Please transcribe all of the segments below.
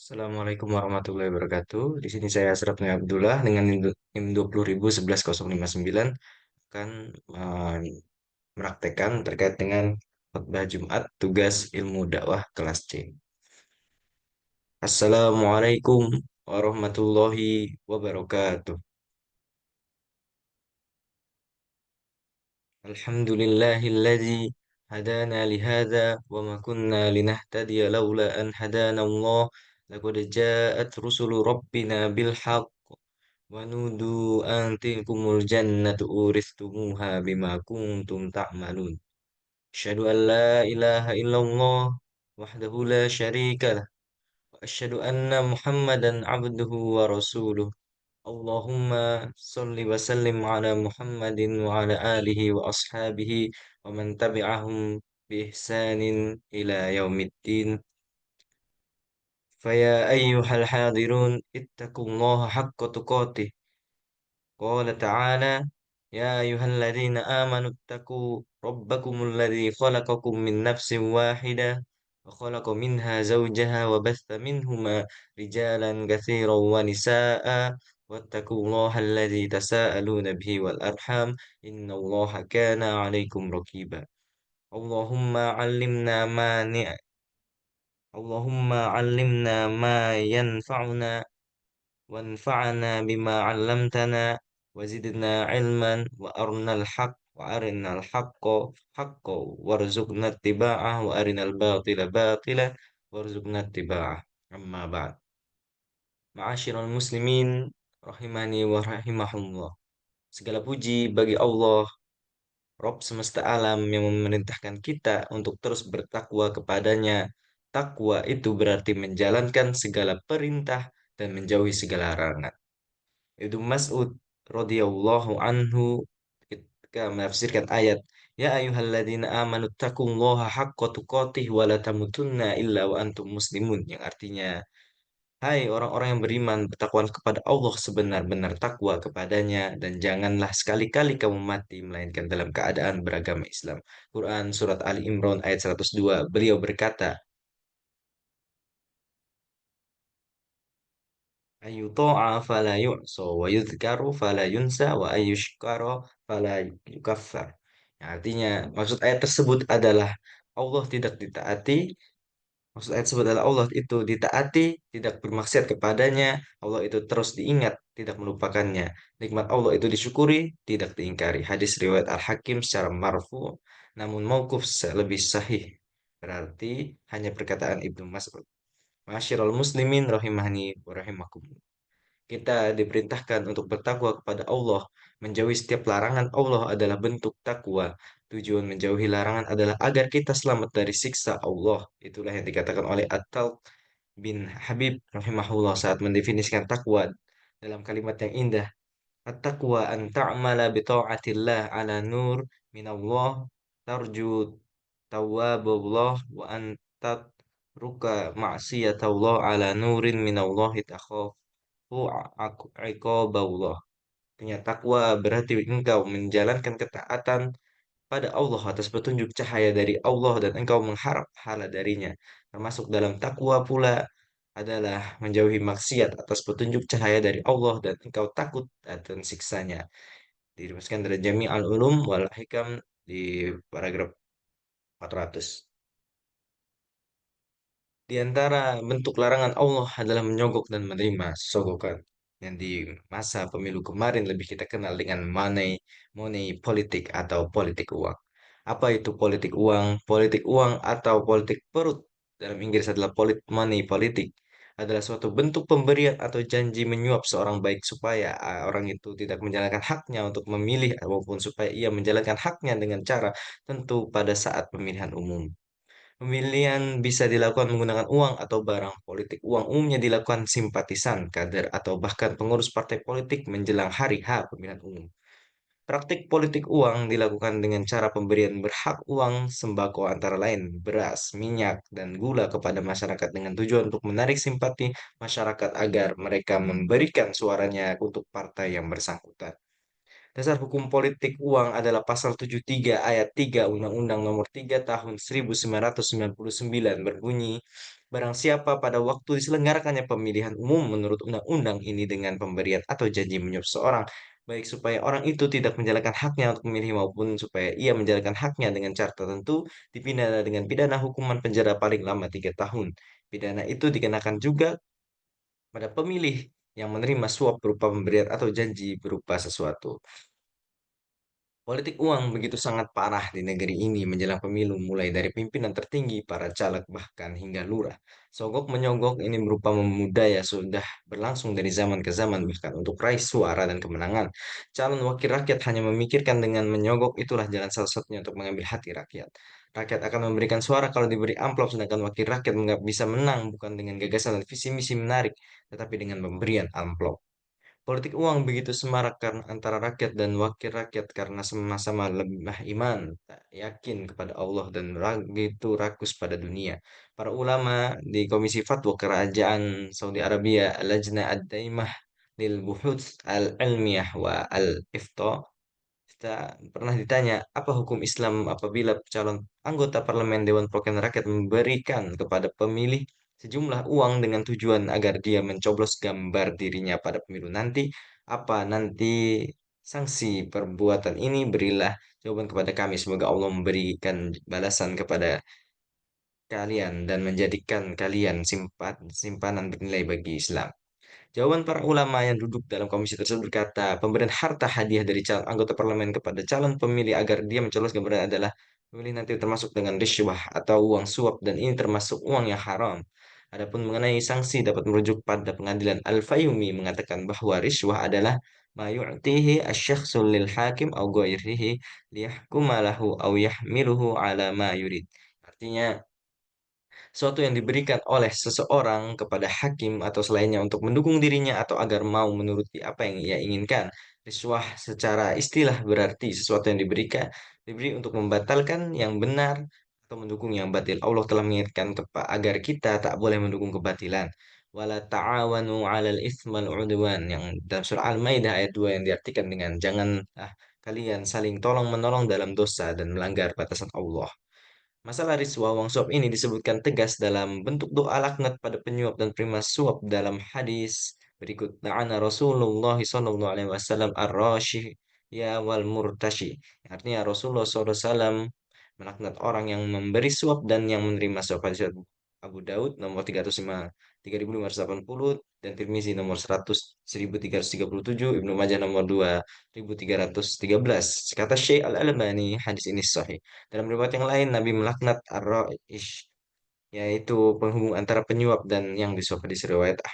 Assalamualaikum warahmatullahi wabarakatuh. Di sini saya Asraf Nia Abdullah dengan NIM 20.011.059 akan eh, meraktekkan terkait dengan khutbah Jumat tugas ilmu dakwah kelas C. Assalamualaikum warahmatullahi wabarakatuh. Alhamdulillahilladzi hadana lihada wa ma kunna linahtadiya laula an hadana Allah. Laqad ja'at rusulu rabbina bil haqq ونودوا أن تلكم الجنة أورثتموها بما كنتم تعملون أشهد أن لا إله إلا الله وحده لا شريك له وأشهد أن محمدا عبده ورسوله اللهم صل وسلم على محمد وعلى آله وأصحابه ومن تبعهم بإحسان إلى يوم الدين فيا أيها الحاضرون اتقوا الله حق تقاته قال تعالى يا أيها الذين آمنوا اتقوا ربكم الذي خلقكم من نفس واحدة وخلق منها زوجها وبث منهما رجالا كثيرا ونساء واتقوا الله الذي تساءلون به والأرحام إن الله كان عليكم رقيبا اللهم علمنا اللهم علمنا ما ينفعنا وانفعنا بما علمتنا وزدنا علما وأرنا الحق حقا وارزقنا اتباعه وأرنا الباطل باطلا وارزقنا اتباعه أما بعد Ma'asyiral muslimin rahimani wa rahimahullah. Segala puji bagi Allah, Rob semesta alam yang memerintahkan kita untuk terus bertakwa kepadanya. Takwa itu berarti menjalankan segala perintah dan menjauhi segala larangan. Ibnu Mas'ud radhiyallahu anhu ketika menafsirkan ayat Ya ayyuhalladzina amanu taqullaha haqqa tuqatih wa la tamutunna illa wa antum muslimun yang artinya hai orang-orang yang beriman bertakwalah kepada Allah sebenar-benar takwa kepadanya dan janganlah sekali-kali kamu mati melainkan dalam keadaan beragama Islam. Quran surat Ali Imran ayat 102 beliau berkata Ayyuta'a fala yu'so wa yudhkaru fala yunsa wa ayyushkara fala yukaffar. Yang artinya, maksud ayat tersebut adalah Allah tidak ditaati, maksud ayat tersebut adalah Allah itu ditaati, tidak bermaksiat kepadanya, Allah itu terus diingat, tidak melupakannya. Nikmat Allah itu disyukuri, tidak diingkari. Hadis riwayat Al-Hakim secara marfu, namun mauquf lebih sahih. Berarti hanya perkataan Ibnu Mas'ud. Masyiral muslimin rahimahni wa rahimakum. Kita diperintahkan untuk bertakwa kepada Allah. Menjauhi setiap larangan Allah adalah bentuk takwa. Tujuan menjauhi larangan adalah agar kita selamat dari siksa Allah. Itulah yang dikatakan oleh At-Talq bin Habib rahimahullah saat mendefinisikan takwa dalam kalimat yang indah. At-taqwa an ta'mala bi ta'atillah ala nur minallah tarju tawwabullah wa an tatruka ma'siyatallah ala nurin minallahi iqaballah. Artinya takwa berarti engkau menjalankan ketaatan pada Allah atas petunjuk cahaya dari Allah dan engkau mengharap pahala darinya. Termasuk dalam takwa pula adalah menjauhi maksiat atas petunjuk cahaya dari Allah dan engkau takut akan siksanya. Dirumuskan dari Jami' al-Ulum wal Hikam di paragraf 400. Di antara bentuk larangan Allah adalah menyogok dan menerima sogokan yang di masa pemilu kemarin lebih kita kenal dengan money politik atau politik uang. Apa itu politik uang? Politik uang atau politik perut dalam Inggris adalah money politik adalah suatu bentuk pemberian atau janji menyuap seorang baik supaya orang itu tidak menjalankan haknya untuk memilih maupun supaya ia menjalankan haknya dengan cara tentu pada saat pemilihan umum. Pemilihan bisa dilakukan menggunakan uang atau barang. Politik uang umumnya dilakukan simpatisan, kader, atau bahkan pengurus partai politik menjelang hari H pemilihan umum. Praktik politik uang dilakukan dengan cara pemberian berhak uang sembako antara lain beras, minyak, dan gula kepada masyarakat dengan tujuan untuk menarik simpati masyarakat agar mereka memberikan suaranya untuk partai yang bersangkutan. Dasar hukum politik uang adalah pasal 73 ayat 3 Undang-Undang Nomor 3 Tahun 1999 berbunyi, Barang siapa pada waktu diselenggarakannya pemilihan umum menurut undang-undang ini dengan pemberian atau janji menyuap seseorang, baik supaya orang itu tidak menjalankan haknya untuk memilih maupun supaya ia menjalankan haknya dengan cara tertentu, dipidana dengan pidana hukuman penjara paling lama 3 tahun. Pidana itu dikenakan juga pada pemilih yang menerima suap berupa pemberian atau janji berupa sesuatu. Politik uang begitu sangat parah di negeri ini menjelang pemilu, mulai dari pimpinan tertinggi, para caleg, bahkan hingga lurah. Sogok menyogok ini berupa membudaya sudah berlangsung dari zaman ke zaman, bahkan untuk raih suara dan kemenangan. Calon wakil rakyat hanya memikirkan dengan menyogok itulah jalan satu-satunya untuk mengambil hati rakyat. Rakyat akan memberikan suara kalau diberi amplop, sedangkan wakil rakyat nggak bisa menang bukan dengan gagasan dan visi misi menarik, tetapi dengan pemberian amplop. Politik uang begitu semarak karena antara rakyat dan wakil rakyat karena sama-sama lemah iman, tak yakin kepada Allah dan begitu rakus pada dunia. Para ulama di Komisi Fatwa Kerajaan Saudi Arabia, Al-Lajnah Ad-Daimah lil Buhuth Al-Ilmiyah wa Al-Ifta, kita pernah ditanya, apa hukum Islam apabila calon anggota parlemen Dewan Perwakilan Rakyat memberikan kepada pemilih sejumlah uang dengan tujuan agar dia mencoblos gambar dirinya pada pemilu nanti? Apa nanti sanksi perbuatan ini? Berilah jawaban kepada kami. Semoga Allah memberikan balasan kepada kalian dan menjadikan kalian simpanan bernilai bagi Islam. Jawaban para ulama yang duduk dalam komisi tersebut berkata, pemberian harta hadiah dari calon anggota parlemen kepada calon pemilih agar dia mencoblos gubernur adalah pemilih nanti termasuk dengan riswah atau uang suap dan ini termasuk uang yang haram. Adapun mengenai sanksi dapat merujuk pada pengadilan Al-Fayumi mengatakan bahwa riswah adalah ma yu'tihi asy-syakhsu lil hakim aw ghairihi liyahkuma lahu aw yahmiluhu ala ma yurid. Artinya suatu yang diberikan oleh seseorang kepada hakim atau selainnya untuk mendukung dirinya atau agar mau menuruti apa yang ia inginkan. Riswah secara istilah berarti sesuatu yang diberi untuk membatalkan yang benar atau mendukung yang batil. Allah telah mengingatkan agar kita tak boleh mendukung kebatilan. Wala ta'awanu 'alal itsmal 'udwan yang dalam surah Al-Maidah ayat 2 yang diartikan dengan janganlah kalian saling tolong menolong dalam dosa dan melanggar batasan Allah. Masalah riswa uang suap ini disebutkan tegas dalam bentuk doa laknat pada penyuap dan penerima suap dalam hadis berikut. La'ana Rasulullah sallallahu alaihi wasallam ar-rashi ya wal murtashi. Artinya Rasulullah SAW melaknat orang yang memberi suap dan yang menerima suap. Hadis Abu Daud nomor 305, 3580 dan Tirmizi nomor 100, 1337, Ibnu Majah nomor 2313. Kata Syekh Al-Albani, hadis ini sahih. Dalam riwayat yang lain, Nabi melaknat ar-ra'ish, yaitu penghubung antara penyuap dan yang disuap. Hadis riwayat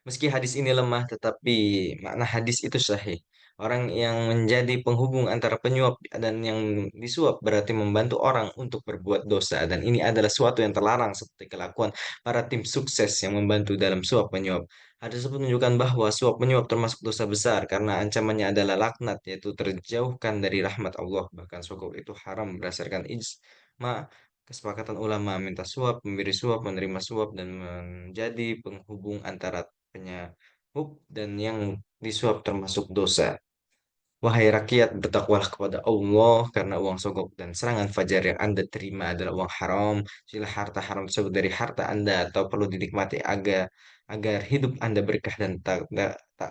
Meski hadis ini lemah, tetapi makna hadis itu sahih. Orang yang menjadi penghubung antara penyuap dan yang disuap berarti membantu orang untuk berbuat dosa. Dan ini adalah suatu yang terlarang seperti kelakuan para tim sukses yang membantu dalam suap menyuap. Hadis tersebut menunjukkan bahwa suap menyuap termasuk dosa besar karena ancamannya adalah laknat, yaitu terjauhkan dari rahmat Allah. Bahkan suap itu haram berdasarkan ijma kesepakatan ulama minta suap, memberi suap, menerima suap, dan menjadi penghubung antara penyahuk dan yang disuap termasuk dosa. Wahai rakyat, bertakwalah kepada Allah karena uang sogok dan serangan fajar yang Anda terima adalah uang haram. Sila harta haram tersebut dari harta Anda atau perlu dinikmati agar hidup Anda berkah dan tak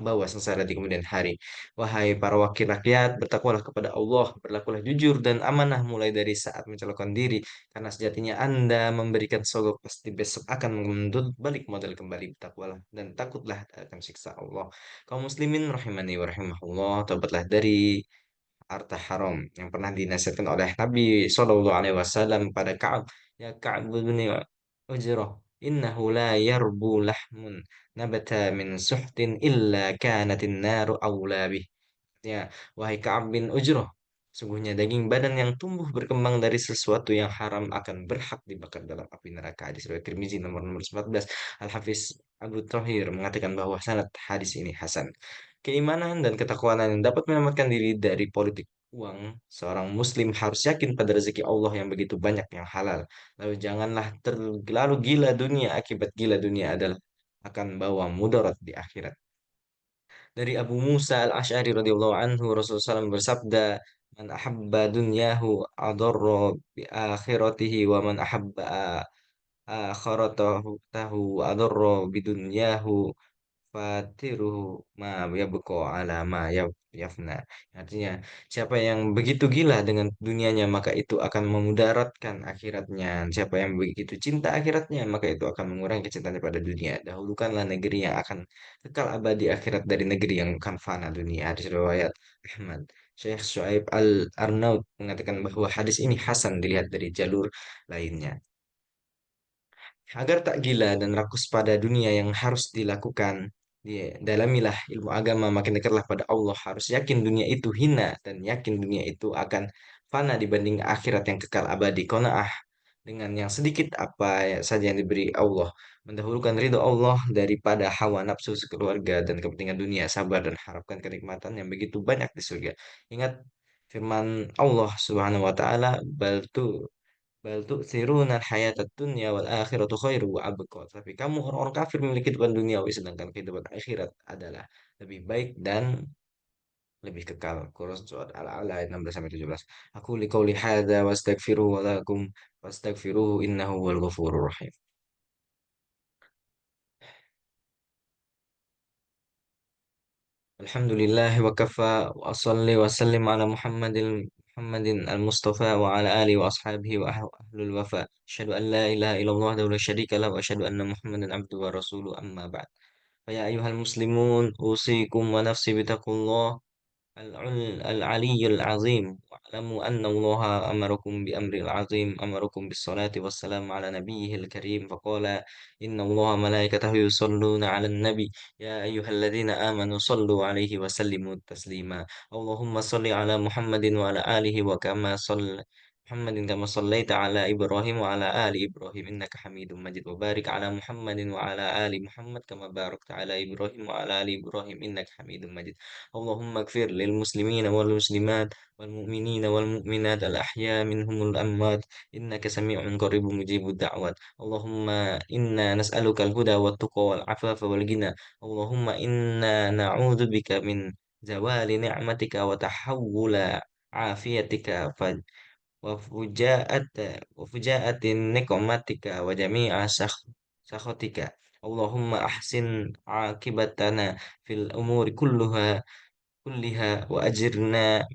bawa sengsara di kemudian hari. Wahai para wakil rakyat, bertakwalah kepada Allah, berlakulah jujur dan amanah mulai dari saat mencalonkan diri, karena sejatinya Anda memberikan sogok pasti besok akan menuntut balik modal kembali. Bertakwalah dan takutlah akan siksa Allah. Kaum muslimin rahimani wa rahimahullah, tobatlah dari harta haram yang pernah dinasihatkan oleh Nabi Shallallahu Alaihi Wasallam pada Ka'ab. Ya Ka'ab bin Ujrah, innahu la yarbu lahmun nabata min suhtin illa kanatin naru awla bih. Ya, wahai Ka'ab bin Ujrah, sungguhnya daging badan yang tumbuh berkembang dari sesuatu yang haram akan berhak dibakar dalam api neraka. Hadis riwayat Tirmizi nomor 14. Al-Hafiz Abu Thahir mengatakan bahwa sanad hadis ini hasan. Keimanan dan ketakwaan yang dapat menyelamatkan diri dari politik uang, seorang muslim harus yakin pada rezeki Allah yang begitu banyak yang halal. Lalu janganlah terlalu gila dunia, akibat gila dunia adalah akan bawa mudarat di akhirat. Dari Abu Musa al-Ash'ari radhiyallahu anhu, Rasulullah SAW bersabda, "Man ahabba dunyahu adarra bi akhiratihi wa man ahabba akhiratahu tahu adarra bidunyahu fatiruhu ma yabqa ala ma yafna. Artinya, siapa yang begitu gila dengan dunianya, maka itu akan memudaratkan akhiratnya. Siapa yang begitu cinta akhiratnya, maka itu akan mengurangi kecintaannya pada dunia. Dahulukanlah negeri yang akan kekal abadi akhirat dari negeri yang akan fana dunia. Hadis riwayat Ahmad. Syekh Shu'aib Al-Arnaud mengatakan bahwa hadis ini hasan dilihat dari jalur lainnya. Agar tak gila dan rakus pada dunia yang harus dilakukan, dalamilah ilmu agama, makin dekatlah pada Allah. Harus yakin dunia itu hina dan yakin dunia itu akan fana dibanding akhirat yang kekal abadi. Qanaah dengan yang sedikit apa saja yang diberi Allah. Mendahulukan ridho Allah daripada hawa nafsu sekeluarga dan kepentingan dunia. Sabar dan harapkan kenikmatan yang begitu banyak di surga. Ingat firman Allah Subhanahu wa taala, Bal tu'thiruna hayatad dunya wal akhiratu khairu wa abqa. Tapi kamu orang-orang kafir memiliki kehidupan duniawi sedangkan kehidupan akhirat adalah lebih baik dan lebih kekal. Quran surat Al-A'la ayat 16 sampai 17. Aku liqauli hadza wastaghfiruhu wa lakum wastaghfiruhu innahu wal ghafurur rahim. Alhamdulillah wa kafa wa salli wa sallim ala Muhammadin al-Mustafa wa ala alihi wa ashabihi wa ahlul wafa. Asyhadu an la ilaha illallah wa la syarika lahu wa asyhadu anna Muhammadan abduhu wa rasuluhu amma ba'd. فيا أيها المسلمون أوصيكم ونفسي بتقوى الله العلي العظيم واعلموا أن الله أمركم بأمر العظيم أمركم بالصلاة والسلام على نبيه الكريم فقال إن الله ملائكته يصلون على النبي يا أيها الذين آمنوا صلوا عليه وسلموا تسليما اللهم صل على محمد وعلى آله وكما صلى محمد كما صليت على إبراهيم وعلى آل إبراهيم إنك حميد مجيد وبارك على محمد وعلى آل محمد كما باركت على إبراهيم وعلى آل إبراهيم إنك حميد مجيد اللهم اغفر للمسلمين والمسلمات والمؤمنين والمؤمنات الأحياء منهم الأموات إنك سميع قريب مجيب الدعوات اللهم إنا نسألك الهدى والتقى والعفاف والغنى اللهم إنا نعوذ بك من زوال نعمتك وتحول عافيتك وفجاءة وفجاءة نقمتك وجميع سخطك اللهم أحسن عاقبتنا في الأمور كلها وأجرنا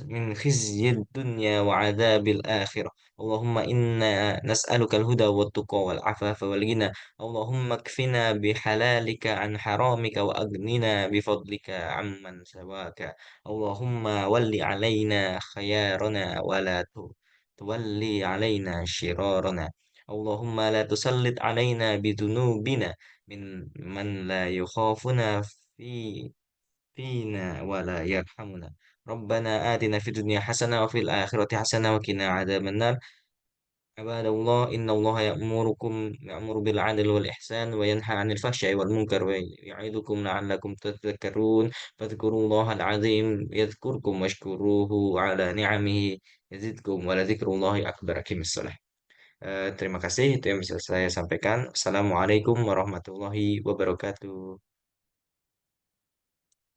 من خزي الدنيا وعذاب الآخرة اللهم إنا نسألك الهدى والتقى والعفاف والغنى اللهم اكفنا بحلالك عن حرامك وأغننا بفضلك عمن سواك اللهم ول علينا خيارنا ولا تولي علينا شرارنا اللهم لا تسلط علينا بذنوبنا من لا يخافنا في فينا ولا يرحمنا ربنا آتنا في الدنيا حسنة وفي الآخرة حسنة وقنا عذاب النار عباد الله إن الله يأمر بالعدل والإحسان وينهى عن الفحشاء والمنكر ويعظكم لعلكم تذكرون فاذكروا الله العظيم يذكركم واشكروه على نعمه يزدكم ولذكر الله أكبر أقم الصلاة. Terima kasih itu yang bisa saya sampaikan. Assalamualaikum warahmatullahi wabarakatuh.